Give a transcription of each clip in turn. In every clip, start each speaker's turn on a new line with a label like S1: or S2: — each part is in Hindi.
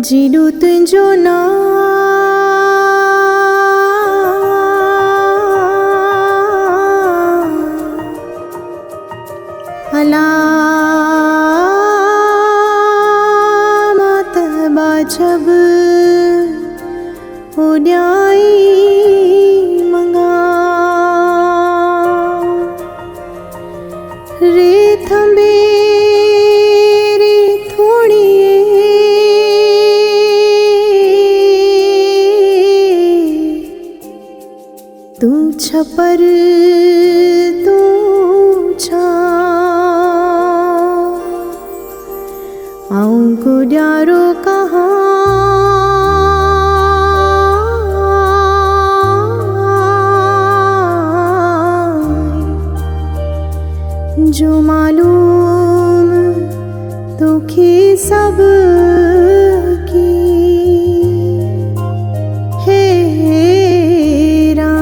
S1: जीडू तुंहिंजो ना अलामत बाजब उड्याई मंगा रे थंबे रे थोड़िए तू छपर तू छा आऊं गुड्यारो कहाँ जो मालूम तोखे सब की हे राम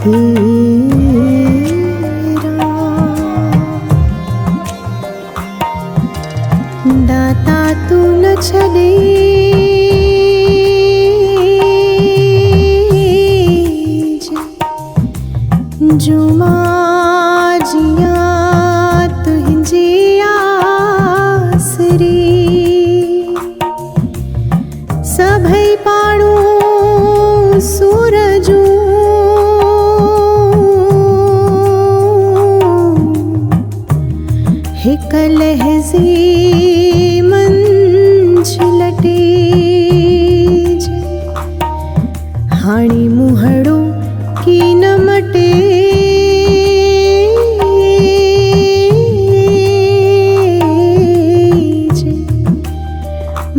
S1: हे राम दाता तू न छॾे जुमा जिया तुंहिंजी आसरी सभई पाणू सूरजू हिक लहज़े मंझि हाणी मुहड़ो की न मटे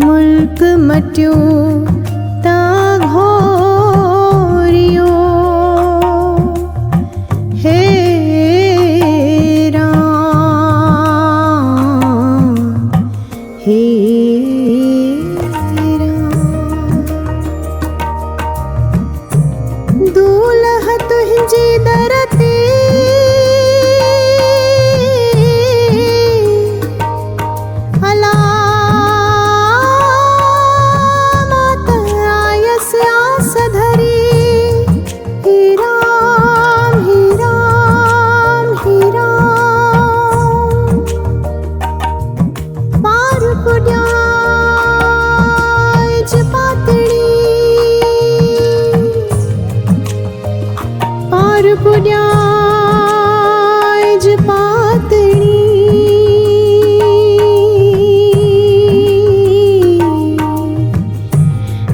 S1: मुल्क मटियो ता घोरियो हे राम हे राम दूल्ह तुंहिंजी दर ते पुड्याज पातड़ी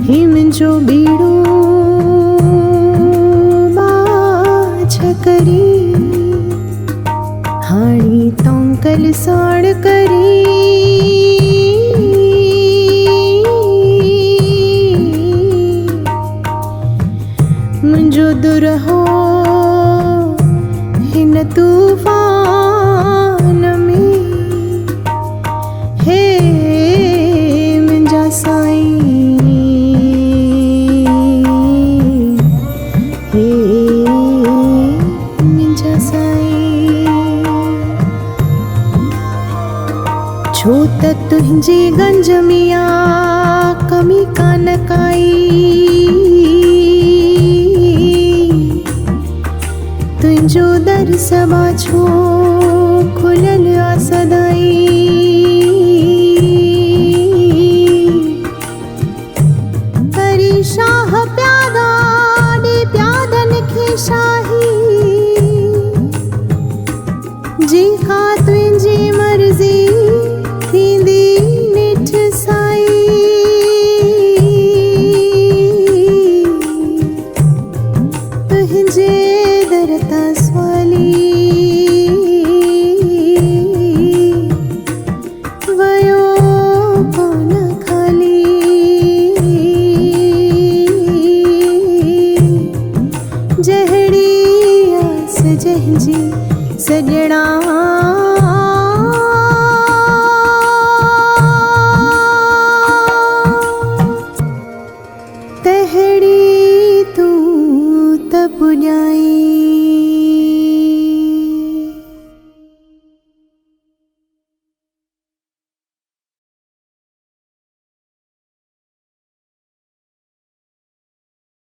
S1: हिम जो बीड़ो बाझ करी हाणी तौंकल साड़ करी मुंहिंजो दुरहो हिन तूफान में हे मुंहिंजा साईं हे मुंहिंजा साईं छो त तुंहिंजी गंज मिया कमी कान काई तुंहिंजो दर सबा छो खुलियल आ सदाई करी शाह प्यादा ॾे प्यादन खे शाही जेका तुंहिंजी मर्ज़ी थींदी निठ साई तुंहिंजे दर तां स्वाली वयो कोन खाली जहिड़ी आस जंहिंजी सॼणा तहिड़ी तूं त पुॼाए